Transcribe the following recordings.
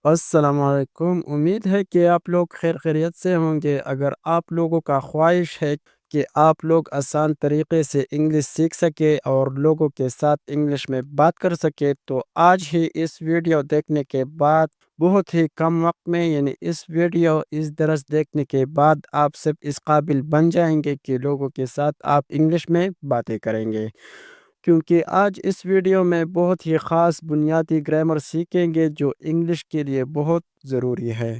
السلام علیکم، امید ہے کہ آپ لوگ خیر خیریت سے ہوں گے۔ اگر آپ لوگوں کا خواہش ہے کہ آپ لوگ آسان طریقے سے انگلش سیکھ سکے اور لوگوں کے ساتھ انگلش میں بات کر سکے تو آج ہی اس ویڈیو دیکھنے کے بعد بہت ہی کم وقت میں اس درس دیکھنے کے بعد آپ سب اس قابل بن جائیں گے کہ لوگوں کے ساتھ آپ انگلش میں باتیں کریں گے، کیونکہ آج اس ویڈیو میں بہت ہی خاص بنیادی گرامر سیکھیں گے جو انگلش کے لیے بہت ضروری ہے،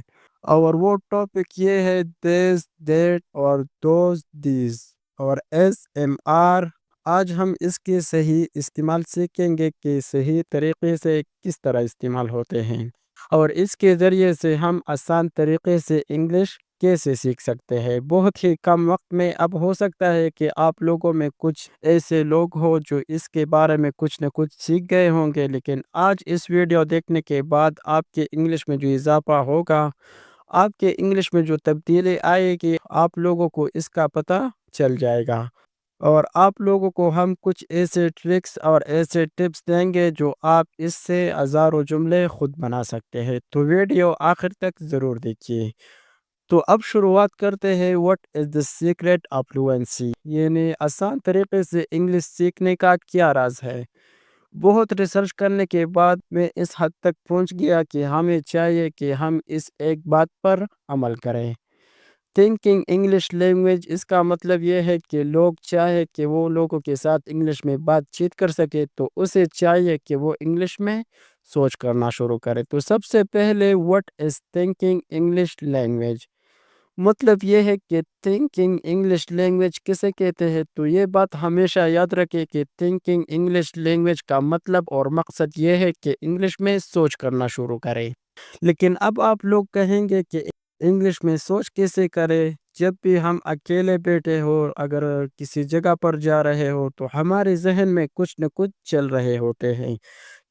اور وہ ٹاپک یہ ہے دیز دیٹ اور دوز دیز اور ایس ایم آر۔ آج ہم اس کے صحیح استعمال سیکھیں گے کہ صحیح طریقے سے کس طرح استعمال ہوتے ہیں، اور اس کے ذریعے سے ہم آسان طریقے سے انگلش کیسے سیکھ سکتے ہیں بہت ہی کم وقت میں۔ اب ہو سکتا ہے کہ آپ لوگوں میں کچھ ایسے لوگ ہو جو اس کے بارے میں کچھ نہ کچھ سیکھ گئے ہوں گے، لیکن آج اس ویڈیو دیکھنے کے بعد آپ کے انگلش میں جو اضافہ ہوگا، آپ کے انگلش میں جو تبدیلی آئے گی، آپ لوگوں کو اس کا پتہ چل جائے گا، اور آپ لوگوں کو ہم کچھ ایسے ٹرکس اور ایسے ٹپس دیں گے جو آپ اس سے ہزاروں جملے خود بنا سکتے ہیں۔ تو ویڈیو آخر تک ضرور دیکھیے۔ تو اب شروعات کرتے ہیں، what is the secret of fluency, یعنی آسان طریقے سے انگلش سیکھنے کا کیا راز ہے۔ بہت ریسرچ کرنے کے بعد میں اس حد تک پہنچ گیا کہ ہمیں چاہیے کہ ہم اس ایک بات پر عمل کریں۔ تھنکنگ انگلش لینگویج، اس کا مطلب یہ ہے کہ لوگ چاہے کہ وہ لوگوں کے ساتھ انگلش میں بات چیت کر سکے تو اسے چاہیے کہ وہ انگلش میں سوچ کرنا شروع کرے۔ تو سب سے پہلے what is thinking English language, مطلب یہ ہے کہ تھنکنگ انگلش لینگویج کسے کہتے ہیں۔ تو یہ بات ہمیشہ یاد رکھے کہ تھنکنگ انگلش لینگویج کا مطلب اور مقصد یہ ہے کہ انگلش میں سوچ کرنا شروع کرے۔ لیکن اب آپ لوگ کہیں گے کہ انگلش میں سوچ کیسے کرے؟ جب بھی ہم اکیلے بیٹھے ہو، اگر کسی جگہ پر جا رہے ہو تو ہمارے ذہن میں کچھ نہ کچھ چل رہے ہوتے ہیں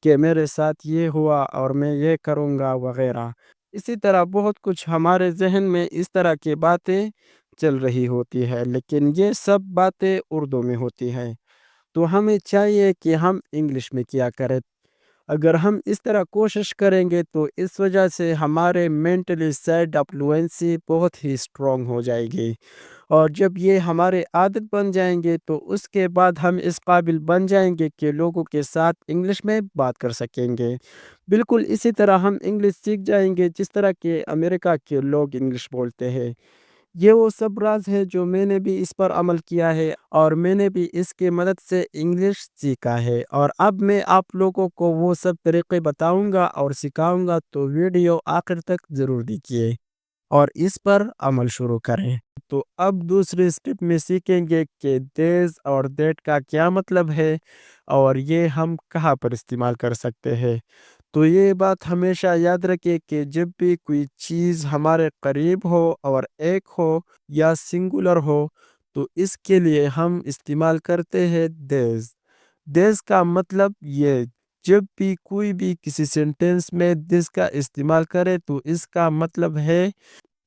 کہ میرے ساتھ یہ ہوا اور میں یہ کروں گا وغیرہ۔ اسی طرح بہت کچھ ہمارے ذہن میں اس طرح کی باتیں چل رہی ہوتی ہے، لیکن یہ سب باتیں اردو میں ہوتی ہیں۔ تو ہمیں چاہیے کہ ہم انگلش میں کیا کریں۔ اگر ہم اس طرح کوشش کریں گے تو اس وجہ سے ہمارے مینٹلی سائیڈ فلوئنسی بہت ہی اسٹرانگ ہو جائے گی، اور جب یہ ہمارے عادت بن جائیں گے تو اس کے بعد ہم اس قابل بن جائیں گے کہ لوگوں کے ساتھ انگلش میں بات کر سکیں گے۔ بالکل اسی طرح ہم انگلش سیکھ جائیں گے جس طرح کہ امریکہ کے لوگ انگلش بولتے ہیں۔ یہ وہ سب راز ہے جو میں نے بھی اس پر عمل کیا ہے، اور میں نے بھی اس کی مدد سے انگلش سیکھا ہے، اور اب میں آپ لوگوں کو وہ سب طریقے بتاؤں گا اور سکھاؤں گا۔ تو ویڈیو آخر تک ضرور دیکھیے اور اس پر عمل شروع کریں۔ تو اب دوسری اسٹیپ میں سیکھیں گے کہ دیز اور دیٹ کا کیا مطلب ہے اور یہ ہم کہاں پر استعمال کر سکتے ہیں۔ تو یہ بات ہمیشہ یاد رکھے کہ جب بھی کوئی چیز ہمارے قریب ہو اور ایک ہو یا سنگولر ہو تو اس کے لیے ہم استعمال کرتے ہیں دیز۔ دیز کا مطلب یہ، جب بھی کوئی بھی کسی سینٹینس میں دیز کا استعمال کرے تو اس کا مطلب ہے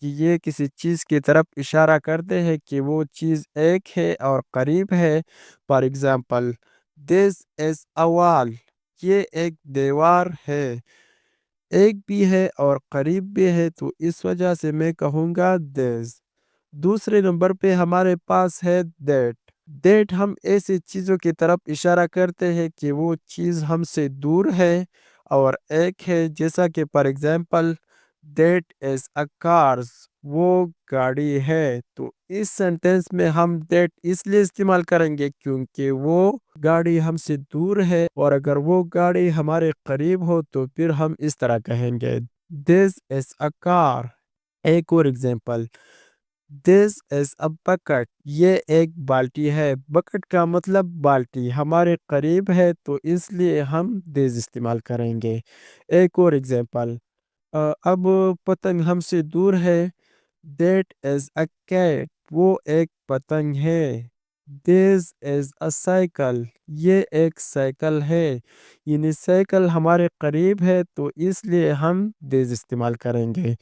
کہ یہ کسی چیز کی طرف اشارہ کرتے ہیں کہ وہ چیز ایک ہے اور قریب ہے۔ فار ایگزامپل، دس از اے وال، یہ ایک دیوار ہے، ایک بھی ہے اور قریب بھی ہے، تو اس وجہ سے میں کہوں گا دس۔ دوسرے نمبر پہ ہمارے پاس ہے دیٹ۔ دیٹ ہم ایسی چیزوں کی طرف اشارہ کرتے ہیں کہ وہ چیز ہم سے دور ہے اور ایک ہے، جیسا کہ for example that is a cars, وہ گاڑی ہے۔ تو اس سینٹینس میں ہم دیٹ اس لیے استعمال کریں گے کیونکہ وہ گاڑی ہم سے دور ہے، اور اگر وہ گاڑی ہمارے قریب ہو تو پھر ہم اس طرح کہیں گے دس از اے کار۔ ایک اور ایگزامپل، دس از اے بکٹ، یہ ایک بالٹی ہے۔ بکٹ کا مطلب بالٹی ہمارے قریب ہے تو اس لیے ہم دس استعمال کریں گے۔ ایک اور ایگزامپل، اب پتنگ ہم سے دور ہے، دیٹ از اے کیٹ، وہ ایک پتنگ ہے۔ دس از اے سائیکل، یہ ایک سائیکل ہے، یعنی سائیکل ہمارے قریب ہے تو اس لیے ہم دس استعمال کریں گے۔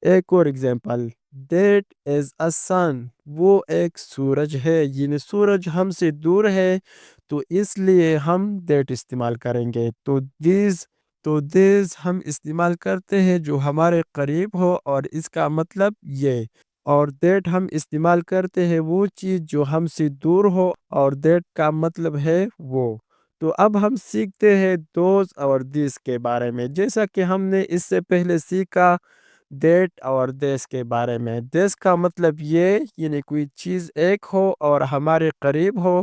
ایک اور ایگزامپل، دیٹ از اے سن، وہ ایک سورج ہے، یعنی سورج ہم سے دور ہے تو اس لیے ہم دیٹ استعمال کریں گے۔ تو دیز تو this ہم استعمال کرتے ہیں جو ہمارے قریب ہو اور اس کا مطلب یہ، اور that ہم استعمال کرتے ہیں وہ چیز جو ہم سے دور ہو اور that کا مطلب ہے وہ۔ تو اب ہم سیکھتے ہیں those اور this کے بارے میں، جیسا کہ ہم نے اس سے پہلے سیکھا that اور this کے بارے میں۔ this کا مطلب یہ، یعنی کوئی چیز ایک ہو اور ہمارے قریب ہو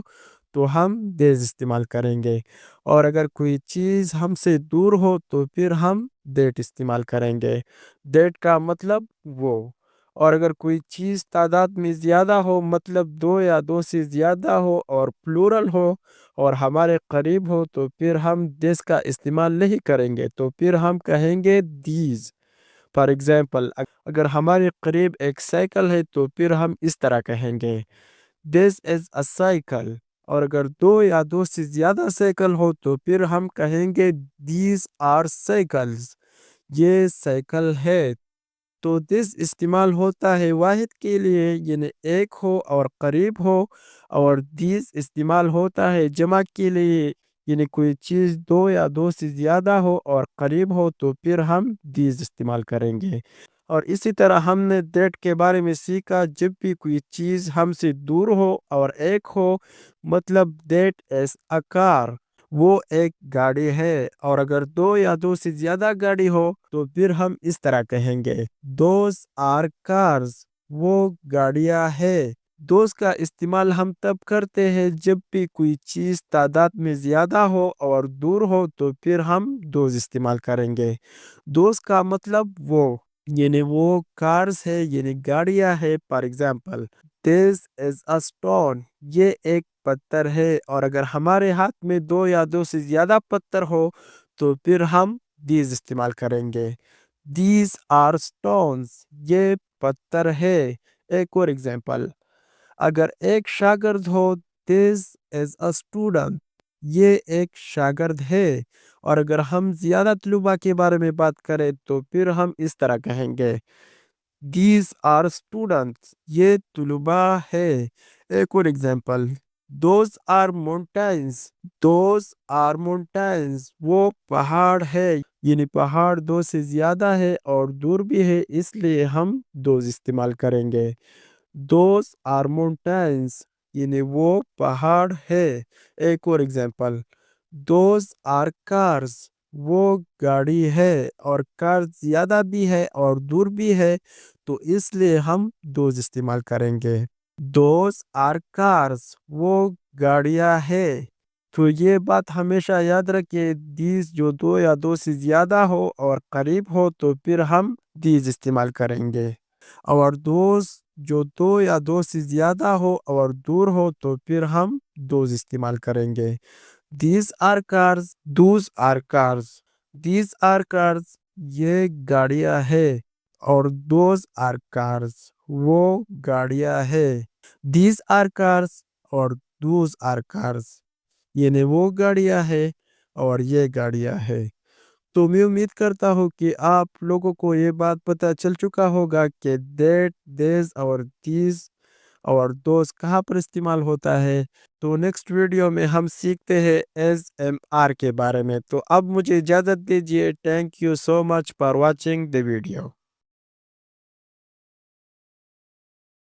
تو ہم this استعمال کریں گے، اور اگر کوئی چیز ہم سے دور ہو تو پھر ہم that استعمال کریں گے۔ that کا مطلب وہ، اور اگر کوئی چیز تعداد میں زیادہ ہو، مطلب دو یا دو سے زیادہ ہو اور پلورل ہو اور ہمارے قریب ہو تو پھر ہم this کا استعمال نہیں کریں گے، تو پھر ہم کہیں گے these۔ فار ایگزامپل، اگر ہمارے قریب ایک سائیکل ہے تو پھر ہم اس طرح کہیں گے this is a cycle، اور اگر دو یا دو سے زیادہ سائیکل ہو تو پھر ہم کہیں گے these are cycles، یہ سائیکل ہے۔ تو this استعمال ہوتا ہے واحد کے لیے، یعنی ایک ہو اور قریب ہو، اور these استعمال ہوتا ہے جمع کے لیے، یعنی کوئی چیز دو یا دو سے زیادہ ہو اور قریب ہو تو پھر ہم these استعمال کریں گے۔ اور اسی طرح ہم نے that کے بارے میں سیکھا، جب بھی کوئی چیز ہم سے دور ہو اور ایک ہو، مطلب that is a car، وہ ایک گاڑی ہے، اور اگر دو یا دو سے زیادہ گاڑی ہو تو پھر ہم اس طرح کہیں گے those are cars، وہ گاڑیاں ہے۔ those کا استعمال ہم تب کرتے ہیں جب بھی کوئی چیز تعداد میں زیادہ ہو اور دور ہو تو پھر ہم those استعمال کریں گے۔ those کا مطلب وہ، یعنی وہ کارز ہے، یعنی گاڑیاں ہے۔ For example, this is a stone، یہ ایک پتھر ہے، اور اگر ہمارے ہاتھ میں دو یا دو سے زیادہ پتھر ہو تو پھر ہم these استعمال کریں گے۔ these are stones، یہ پتھر ہے۔ ایک اور ایگزامپل، اگر ایک شاگرد ہو this is a student، یہ ایک شاگرد ہے، اور اگر ہم زیادہ طلباء کے بارے میں بات کریں تو پھر ہم اس طرح کہیں گے these are students، یہ طلباء ہے۔ ایک اور example, those are mountains، those are mountains، وہ پہاڑ ہے، یعنی پہاڑ دو سے زیادہ ہے اور دور بھی ہے، اس لیے ہم those استعمال کریں گے۔ those are mountains، یعنی وہ پہاڑ ہے۔ ایک اور ایگزامپل، those are cars، وہ گاڑی ہے، اور کار زیادہ بھی ہے اور دور بھی ہے، تو اس لیے ہم those استعمال کریں گے۔ those are cars، وہ گاڑیاں ہے۔ تو یہ بات ہمیشہ یاد رکھیں، these جو دو یا دو سے زیادہ ہو اور قریب ہو تو پھر ہم these استعمال کریں گے، اور those جو دو یا دو سے زیادہ ہو اور دور ہو تو پھر ہم those استعمال کریں گے۔ these are cars، those are cars، these are cars، یہ گاڑیاں ہے، اور those are cars، وہ گاڑیاں ہے۔ these are cars اور those are cars، یعنی وہ گاڑیاں ہے اور یہ گاڑیاں ہے۔ تو میں امید کرتا ہوں کہ آپ لوگوں کو یہ بات پتہ چل چکا ہوگا کہ that، this اور these اور those کہاں پر استعمال ہوتا ہے۔ تو نیکسٹ ویڈیو میں ہم سیکھتے ہیں ASMR کے بارے میں۔ تو اب مجھے اجازت دیجیے۔ Thank you so much for watching the video.